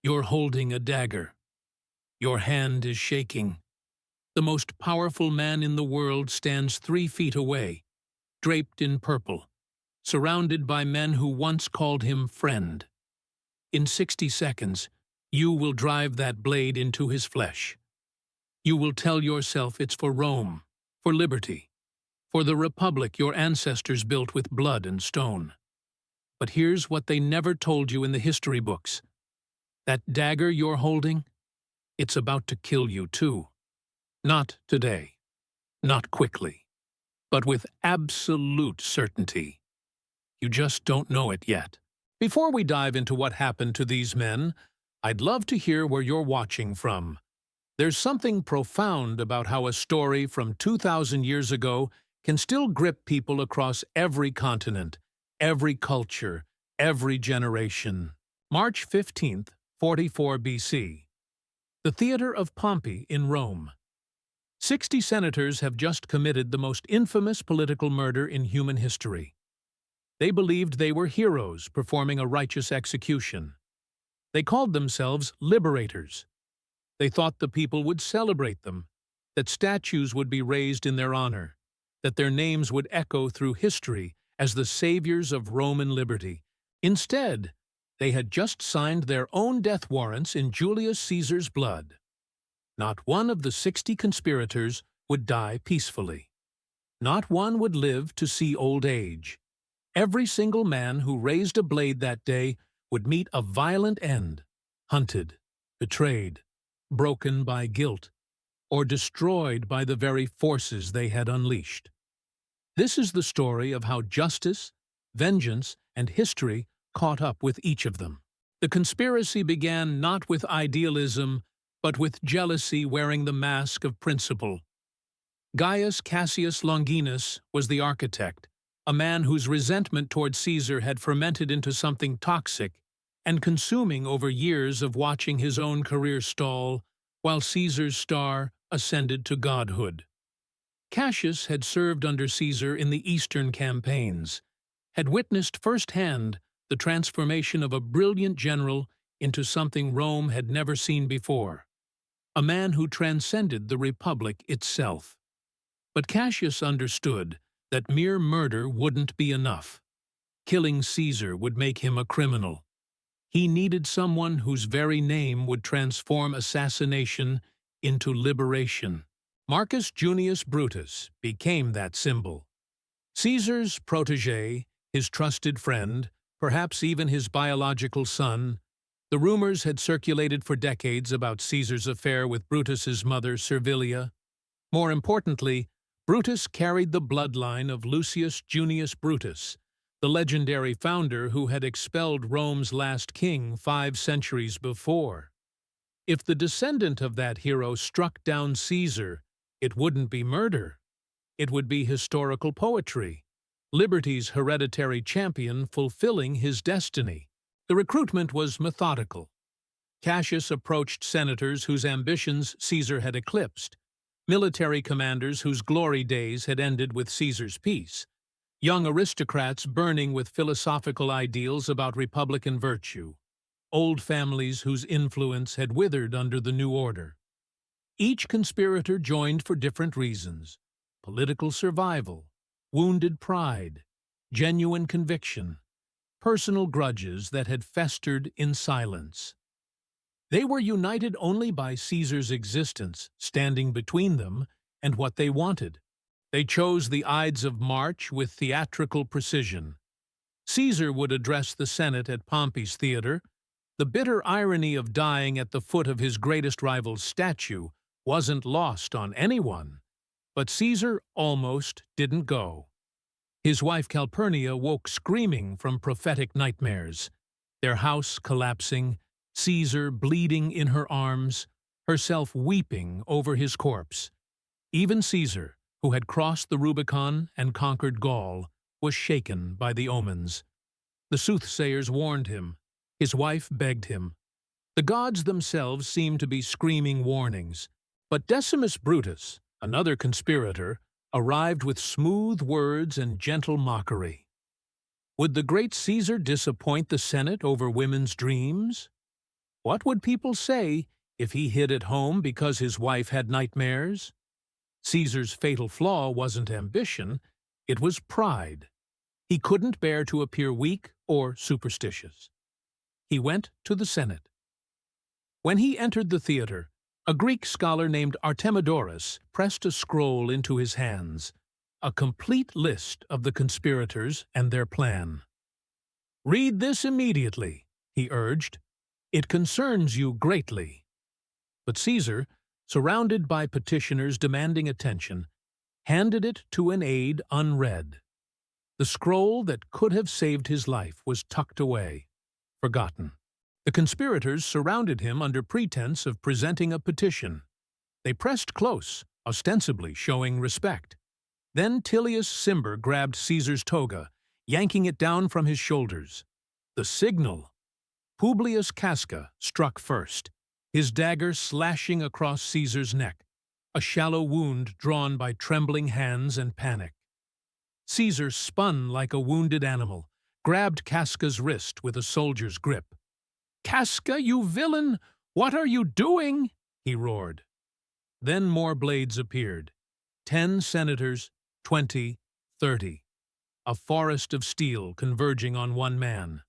You're holding a dagger. Your hand is shaking. The most powerful man in the world stands 3 feet away, draped in purple, surrounded by men who once called him friend. In 60 seconds, you will drive that blade into his flesh. You will tell yourself it's for Rome, for liberty, for the republic your ancestors built with blood and stone. But here's what they never told you in the history books. That dagger you're holding, it's about to kill you too. Not today, not quickly, but with absolute certainty. You just don't know it yet. Before we dive into what happened to these men, I'd love to hear where you're watching from. There's something profound about how a story from 2,000 years ago can still grip people across every continent, every culture, every generation. March 15th, 44 BC. The Theater of Pompey in Rome. 60 senators have just committed the most infamous political murder in human history. They believed they were heroes performing a righteous execution. They called themselves liberators. They thought the people would celebrate them, that statues would be raised in their honor, that their names would echo through history as the saviors of Roman liberty. Instead, they had just signed their own death warrants in Julius Caesar's blood. Not one of the 60 conspirators would die peacefully. Not one would live to see old age. Every single man who raised a blade that day would meet a violent end, hunted, betrayed, broken by guilt, or destroyed by the very forces they had unleashed. This is the story of how justice, vengeance, and history caught up with each of them. The conspiracy began not with idealism, but with jealousy wearing the mask of principle. Gaius Cassius Longinus was the architect, a man whose resentment toward Caesar had fermented into something toxic and consuming over years of watching his own career stall while Caesar's star ascended to godhood. Cassius had served under Caesar in the Eastern campaigns, had witnessed firsthand the transformation of a brilliant general into something Rome had never seen before, a man who transcended the Republic itself. But Cassius understood that mere murder wouldn't be enough. Killing Caesar would make him a criminal. He needed someone whose very name would transform assassination into liberation. Marcus Junius Brutus became that symbol. Caesar's protégé, his trusted friend, perhaps even his biological son. The rumors had circulated for decades about Caesar's affair with Brutus's mother, Servilia. More importantly, Brutus carried the bloodline of Lucius Junius Brutus, the legendary founder who had expelled Rome's last king 5 centuries before. If the descendant of that hero struck down Caesar, it wouldn't be murder. It would be historical poetry, liberty's hereditary champion fulfilling his destiny. The recruitment was methodical. Cassius approached senators whose ambitions Caesar had eclipsed, military commanders whose glory days had ended with Caesar's peace, young aristocrats burning with philosophical ideals about republican virtue, old families whose influence had withered under the new order. Each conspirator joined for different reasons: political survival, wounded pride, genuine conviction, personal grudges that had festered in silence. They were united only by Caesar's existence, standing between them and what they wanted. They chose the Ides of March with theatrical precision. Caesar would address the Senate at Pompey's theater. The bitter irony of dying at the foot of his greatest rival's statue wasn't lost on anyone. But Caesar almost didn't go. His wife Calpurnia woke screaming from prophetic nightmares, their house collapsing, Caesar bleeding in her arms, herself weeping over his corpse. Even Caesar, who had crossed the Rubicon and conquered Gaul, was shaken by the omens. The soothsayers warned him. His wife begged him. The gods themselves seemed to be screaming warnings. But Decimus Brutus, another conspirator, arrived with smooth words and gentle mockery. Would the great Caesar disappoint the Senate over women's dreams? What would people say if he hid at home because his wife had nightmares? Caesar's fatal flaw wasn't ambition, it was pride. He couldn't bear to appear weak or superstitious. He went to the Senate. When he entered the theater, a Greek scholar named Artemidorus pressed a scroll into his hands, a complete list of the conspirators and their plan. "Read this immediately," he urged. "It concerns you greatly." But Caesar, surrounded by petitioners demanding attention, handed it to an aide unread. The scroll that could have saved his life was tucked away, forgotten. The conspirators surrounded him under pretense of presenting a petition. They pressed close, ostensibly showing respect. Then Tullius Cimber grabbed Caesar's toga, yanking it down from his shoulders. The signal! Publius Casca struck first, his dagger slashing across Caesar's neck, a shallow wound drawn by trembling hands and panic. Caesar spun like a wounded animal, grabbed Casca's wrist with a soldier's grip. "Casca, you villain! What are you doing?" he roared. Then more blades appeared. 10 senators, 20, 30. A forest of steel converging on one man.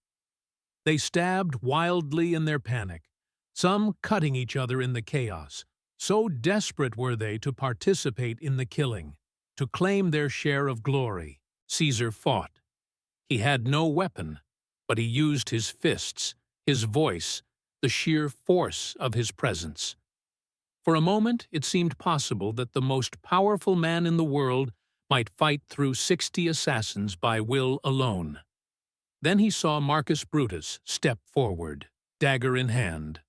They stabbed wildly in their panic, some cutting each other in the chaos. So desperate were they to participate in the killing, to claim their share of glory. Caesar fought. He had no weapon, but he used his fists, his voice, the sheer force of his presence. For a moment, it seemed possible that the most powerful man in the world might fight through 60 assassins by will alone. Then he saw Marcus Brutus step forward, dagger in hand.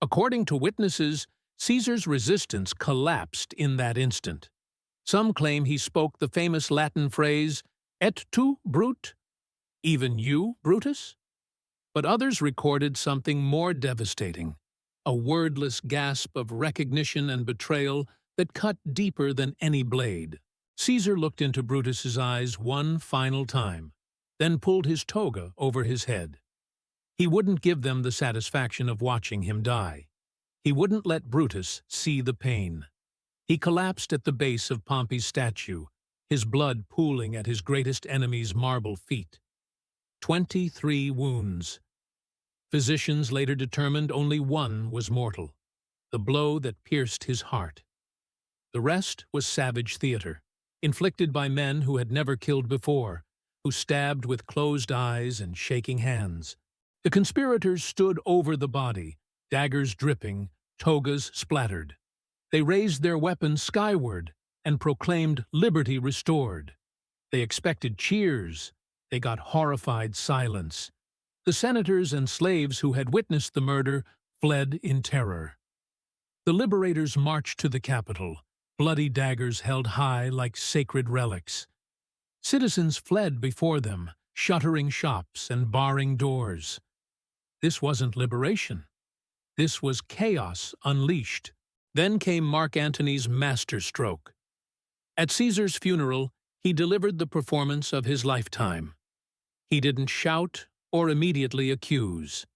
According to witnesses, Caesar's resistance collapsed in that instant. Some claim he spoke the famous Latin phrase, "Et tu, Brute?" Even you, Brutus? But others recorded something more devastating, a wordless gasp of recognition and betrayal that cut deeper than any blade. Caesar looked into Brutus's eyes one final time, then pulled his toga over his head. He wouldn't give them the satisfaction of watching him die. He wouldn't let Brutus see the pain. He collapsed at the base of Pompey's statue, his blood pooling at his greatest enemy's marble feet. 23 wounds. Physicians later determined only one was mortal, the blow that pierced his heart. The rest was savage theater, inflicted by men who had never killed before, who stabbed with closed eyes and shaking hands. The conspirators stood over the body, daggers dripping, togas splattered. They raised their weapons skyward and proclaimed liberty restored. They expected cheers. They got horrified silence. The senators and slaves who had witnessed the murder fled in terror. The liberators marched to the Capitol, bloody daggers held high like sacred relics. Citizens fled before them, shuttering shops and barring doors. This wasn't liberation. This was chaos unleashed. Then came Mark Antony's masterstroke. At Caesar's funeral, he delivered the performance of his lifetime. He didn't shout or immediately accuse.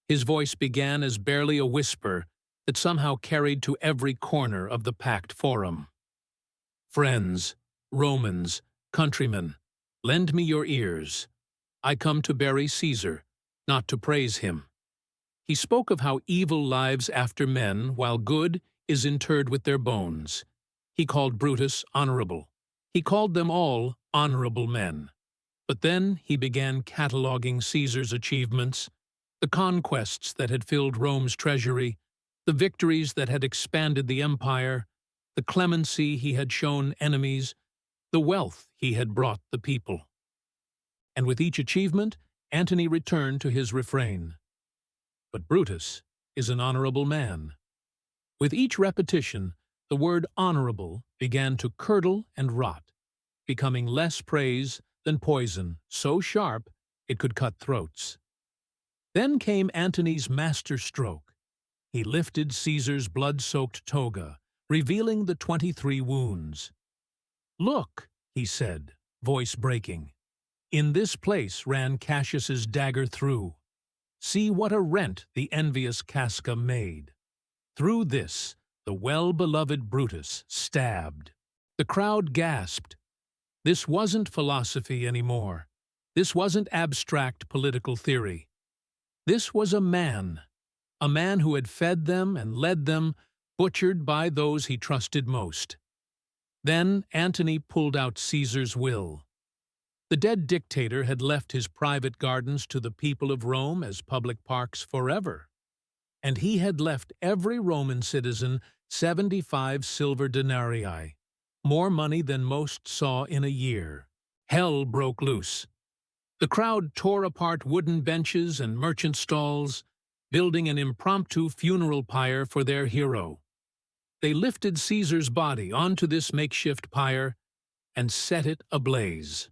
His voice began as barely a whisper that somehow carried to every corner of the packed forum. "Friends, Romans, countrymen, lend me your ears. I come to bury Caesar, not to praise him." He spoke of how evil lives after men, while good is interred with their bones. He called Brutus honorable. He called them all honorable men. But then he began cataloging Caesar's achievements, the conquests that had filled Rome's treasury, the victories that had expanded the empire, the clemency he had shown enemies, the wealth he had brought the people. And with each achievement, Antony returned to his refrain. But Brutus is an honorable man. With each repetition, the word honorable began to curdle and rot, becoming less praise than poison, so sharp it could cut throats. Then came Antony's masterstroke. He lifted Caesar's blood-soaked toga, revealing the 23 wounds. "Look," he said, voice breaking. "In this place ran Cassius's dagger through." See what a rent the envious Casca made. Through this, the well-beloved Brutus stabbed. The crowd gasped. This wasn't philosophy anymore. This wasn't abstract political theory. This was a man who had fed them and led them, butchered by those he trusted most. Then Antony pulled out Caesar's will. The dead dictator had left his private gardens to the people of Rome as public parks forever, and he had left every Roman citizen 75 silver denarii, more money than most saw in a year. Hell broke loose. The crowd tore apart wooden benches and merchant stalls, building an impromptu funeral pyre for their hero. They lifted Caesar's body onto this makeshift pyre and set it ablaze.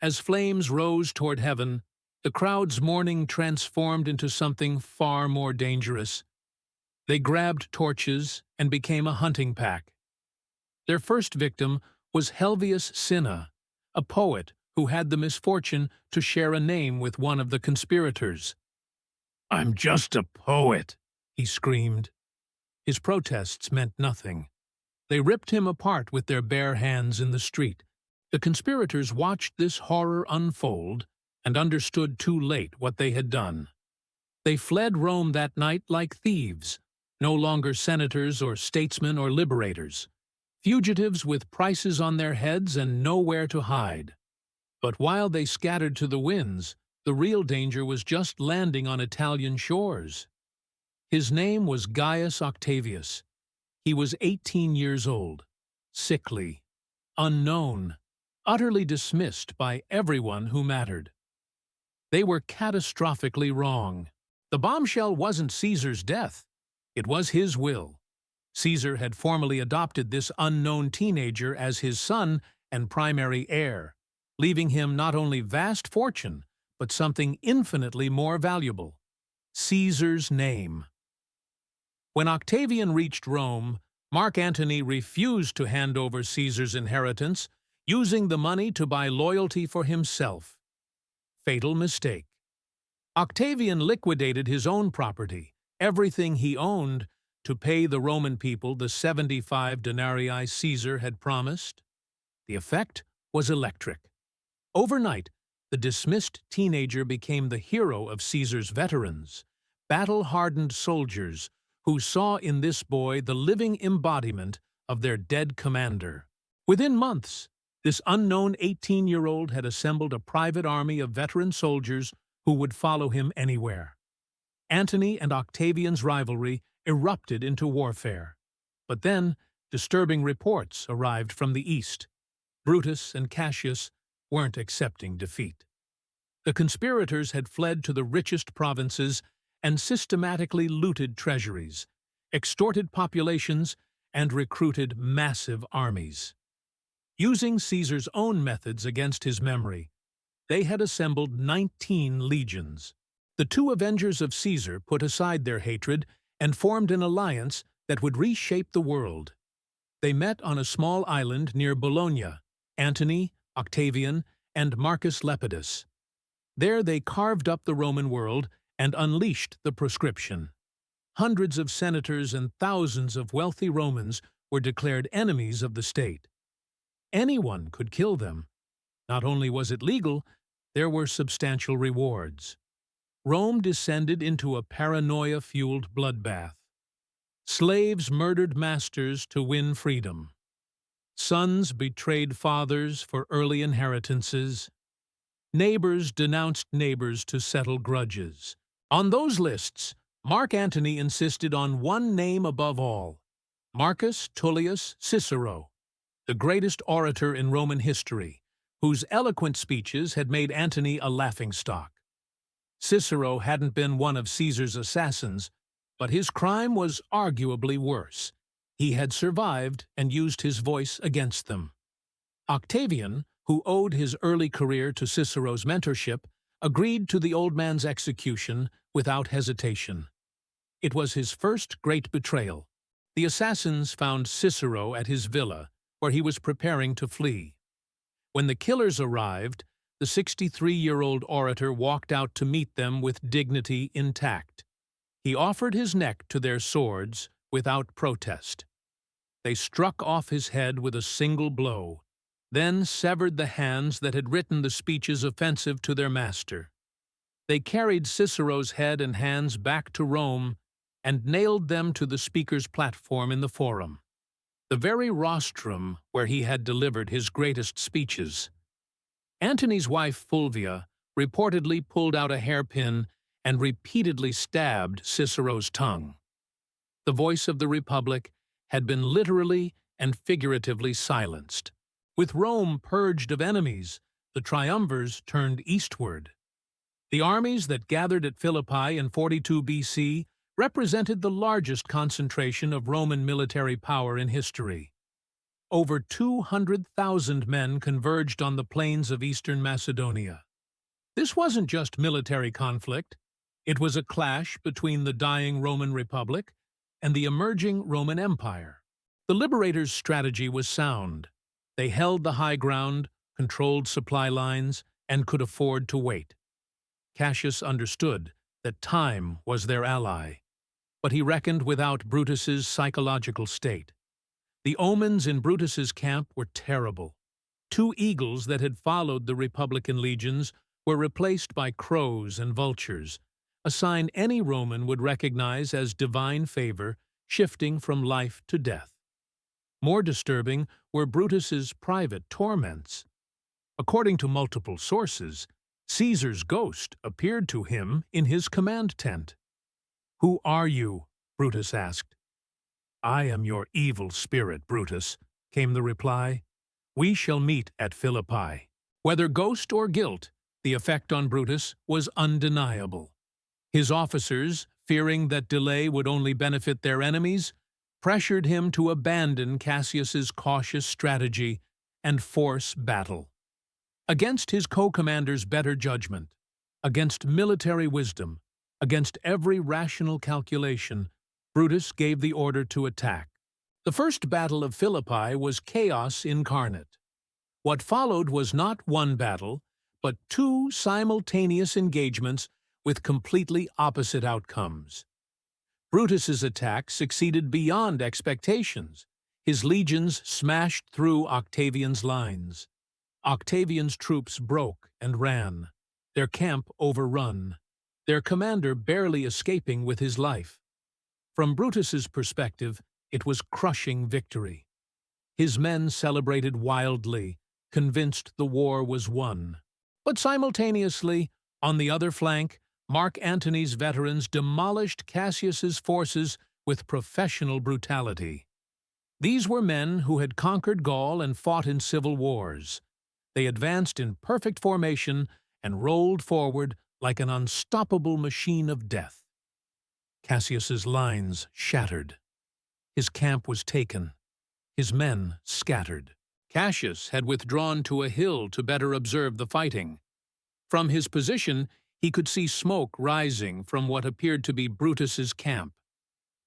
As flames rose toward heaven, the crowd's mourning transformed into something far more dangerous. They grabbed torches and became a hunting pack. Their first victim was Helvius Cinna, a poet who had the misfortune to share a name with one of the conspirators. "I'm just a poet," he screamed. His protests meant nothing. They ripped him apart with their bare hands in the street. The conspirators watched this horror unfold and understood too late what they had done. They fled Rome that night like thieves, no longer senators or statesmen or liberators, fugitives with prices on their heads and nowhere to hide. But while they scattered to the winds, the real danger was just landing on Italian shores. His name was Gaius Octavius. He was 18 years old, sickly, unknown, utterly dismissed by everyone who mattered. They were catastrophically wrong. The bombshell wasn't Caesar's death. It was his will. Caesar had formally adopted this unknown teenager as his son and primary heir, leaving him not only vast fortune, but something infinitely more valuable: Caesar's name. When Octavian reached Rome, Mark Antony refused to hand over Caesar's inheritance, using the money to buy loyalty for himself. Fatal mistake. Octavian liquidated his own property, everything he owned, to pay the Roman people the 75 denarii Caesar had promised. The effect was electric. Overnight, the dismissed teenager became the hero of Caesar's veterans, battle-hardened soldiers who saw in this boy the living embodiment of their dead commander. Within months, this unknown 18-year-old had assembled a private army of veteran soldiers who would follow him anywhere. Antony and Octavian's rivalry erupted into warfare. But then, disturbing reports arrived from the east. Brutus and Cassius weren't accepting defeat. The conspirators had fled to the richest provinces and systematically looted treasuries, extorted populations, and recruited massive armies. Using Caesar's own methods against his memory, they had assembled 19 legions. The two avengers of Caesar put aside their hatred and formed an alliance that would reshape the world. They met on a small island near Bologna: Antony, Octavian, and Marcus Lepidus. There they carved up the Roman world and unleashed the proscription. Hundreds of senators and thousands of wealthy Romans were declared enemies of the state. Anyone could kill them. Not only was it legal, there were substantial rewards. Rome descended into a paranoia-fueled bloodbath. Slaves murdered masters to win freedom. Sons betrayed fathers for early inheritances. Neighbors denounced neighbors to settle grudges. On those lists, Mark Antony insisted on one name above all: Marcus Tullius Cicero, the greatest orator in Roman history, whose eloquent speeches had made Antony a laughingstock. Cicero hadn't been one of Caesar's assassins, but his crime was arguably worse. He had survived and used his voice against them. Octavian, who owed his early career to Cicero's mentorship, agreed to the old man's execution without hesitation. It was his first great betrayal. The assassins found Cicero at his villa, where he was preparing to flee. When the killers arrived, the 63-year-old orator walked out to meet them with dignity intact. He offered his neck to their swords without protest. They struck off his head with a single blow, then severed the hands that had written the speeches offensive to their master. They carried Cicero's head and hands back to Rome and nailed them to the speaker's platform in the Forum, the very rostrum where he had delivered his greatest speeches. Antony's wife Fulvia reportedly pulled out a hairpin and repeatedly stabbed Cicero's tongue. The voice of the Republic had been literally and figuratively silenced. With Rome purged of enemies, the triumvirs turned eastward. The armies that gathered at Philippi in 42 BC represented the largest concentration of Roman military power in history. Over 200,000 men converged on the plains of eastern Macedonia. This wasn't just military conflict. It was a clash between the dying Roman Republic and the emerging Roman Empire. The liberators' strategy was sound. They held the high ground, controlled supply lines, and could afford to wait. Cassius understood that time was their ally, but he reckoned without Brutus's psychological state. The omens in Brutus's camp were terrible. 2 eagles that had followed the Republican legions were replaced by crows and vultures, a sign any Roman would recognize as divine favor shifting from life to death. More disturbing were Brutus's private torments. According to multiple sources, Caesar's ghost appeared to him in his command tent. "Who are you?" Brutus asked. "I am your evil spirit, Brutus," came the reply. "We shall meet at Philippi." Whether ghost or guilt, the effect on Brutus was undeniable. His officers, fearing that delay would only benefit their enemies, pressured him to abandon Cassius's cautious strategy and force battle. Against his co-commander's better judgment, against military wisdom, against every rational calculation, Brutus gave the order to attack. The first battle of Philippi was chaos incarnate. What followed was not one battle, but 2 simultaneous engagements with completely opposite outcomes. Brutus's attack succeeded beyond expectations. His legions smashed through Octavian's lines. Octavian's troops broke and ran, their camp overrun, their commander barely escaping with his life. From Brutus's perspective, it was crushing victory. His men celebrated wildly, convinced the war was won. But simultaneously, on the other flank, Mark Antony's veterans demolished Cassius's forces with professional brutality. These were men who had conquered Gaul and fought in civil wars. They advanced in perfect formation and rolled forward like an unstoppable machine of death. Cassius's lines shattered. His camp was taken. His men scattered. Cassius had withdrawn to a hill to better observe the fighting. From his position, he could see smoke rising from what appeared to be Brutus's camp.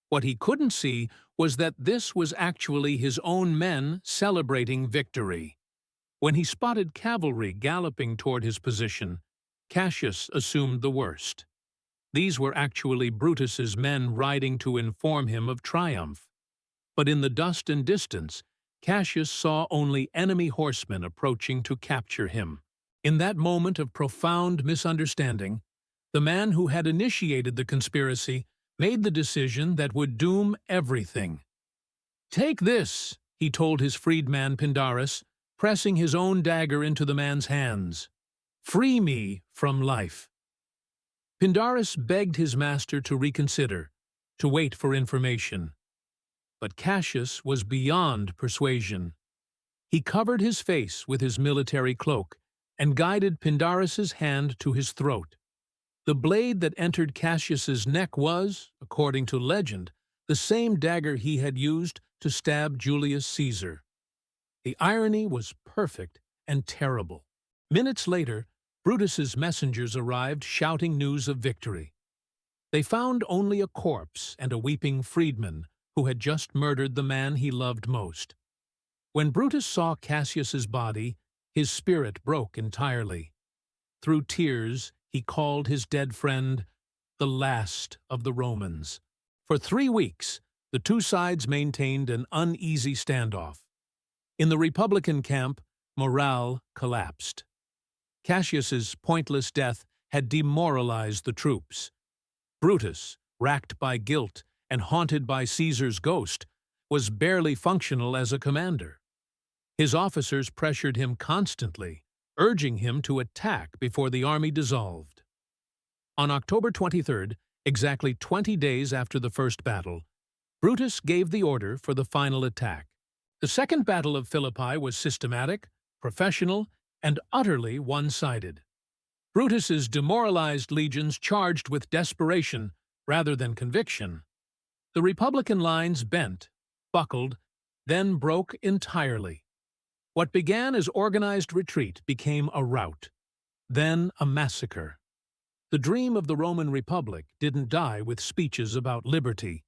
What he couldn't see was that this was actually his own men celebrating victory. When he spotted cavalry galloping toward his position, Cassius assumed the worst. These were actually Brutus's men riding to inform him of triumph. But in the dust and distance, Cassius saw only enemy horsemen approaching to capture him. In that moment of profound misunderstanding, the man who had initiated the conspiracy made the decision that would doom everything. "Take this," he told his freedman Pindarus, pressing his own dagger into the man's hands. "Free me from life." Pindarus begged his master to reconsider, to wait for information. But Cassius was beyond persuasion. He covered his face with his military cloak and guided Pindarus's hand to his throat. The blade that entered Cassius's neck was, according to legend, the same dagger he had used to stab Julius Caesar. The irony was perfect and terrible. Minutes later, Brutus's messengers arrived shouting news of victory. They found only a corpse and a weeping freedman who had just murdered the man he loved most. When Brutus saw Cassius's body, his spirit broke entirely. through tears, he called his dead friend the last of the Romans. For 3 weeks, the two sides maintained an uneasy standoff. In the Republican camp, morale collapsed. Cassius's pointless death had demoralized the troops. Brutus, racked by guilt and haunted by Caesar's ghost, was barely functional as a commander. His officers pressured him constantly, urging him to attack before the army dissolved. On October 23rd, exactly 20 days after the first battle, Brutus gave the order for the final attack. The Second Battle of Philippi was systematic, professional, and utterly one-sided. Brutus's demoralized legions charged with desperation rather than conviction. The Republican lines bent, buckled, then broke entirely. What began as organized retreat became a rout, then a massacre. The dream of the Roman Republic didn't die with speeches about liberty.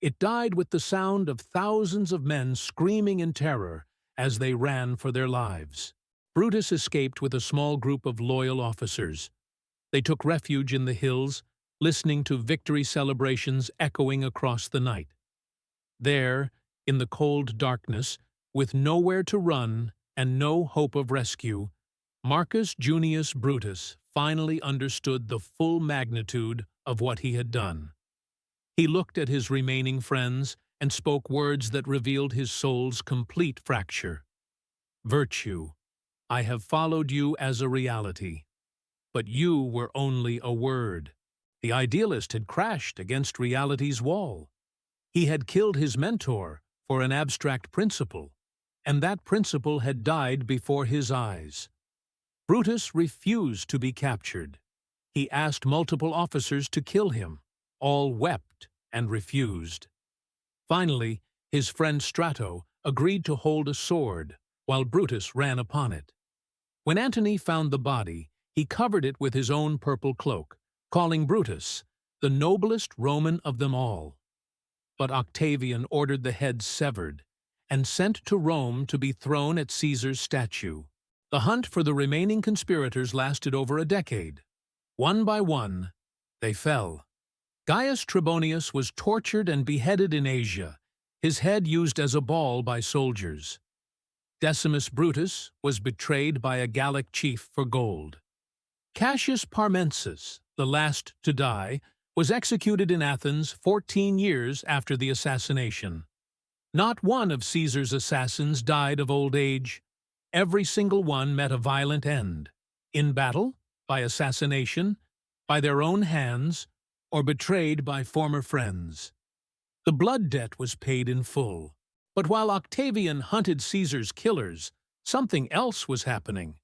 It died with the sound of thousands of men screaming in terror as they ran for their lives. Brutus escaped with a small group of loyal officers. They took refuge in the hills, listening to victory celebrations echoing across the night. There, in the cold darkness, with nowhere to run and no hope of rescue, Marcus Junius Brutus finally understood the full magnitude of what he had done. He looked at his remaining friends and spoke words that revealed his soul's complete fracture. Virtue, I have followed you as a reality, but you were only a word. The idealist had crashed against reality's wall. He had killed his mentor for an abstract principle, and that principle had died before his eyes. Brutus refused to be captured. He asked multiple officers to kill him. All wept and refused. Finally, his friend Strato agreed to hold a sword while Brutus ran upon it. When Antony found the body, he covered it with his own purple cloak, calling Brutus the noblest Roman of them all. But Octavian ordered the head severed and sent to Rome to be thrown at Caesar's statue. The hunt for the remaining conspirators lasted over a decade. One by one, they fell. Gaius Trebonius was tortured and beheaded in Asia, his head used as a ball by soldiers. Decimus Brutus was betrayed by a Gallic chief for gold. Cassius Parmensis, the last to die, was executed in Athens 14 years after the assassination. Not one of Caesar's assassins died of old age. Every single one met a violent end, in battle, by assassination, by their own hands, or betrayed by former friends. The blood debt was paid in full. But while Octavian hunted Caesar's killers, something else was happening.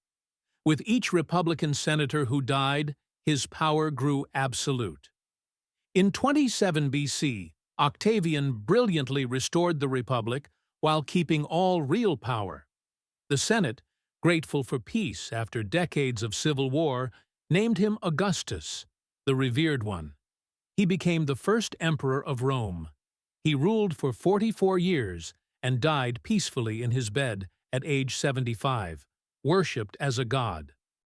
With each Republican senator who died, his power grew absolute. In 27 BC, Octavian brilliantly restored the Republic while keeping all real power. The Senate, grateful for peace after decades of civil war, named him Augustus, the revered one. He became the first emperor of Rome. He ruled for 44 years and died peacefully in his bed at age 75, worshipped as a god.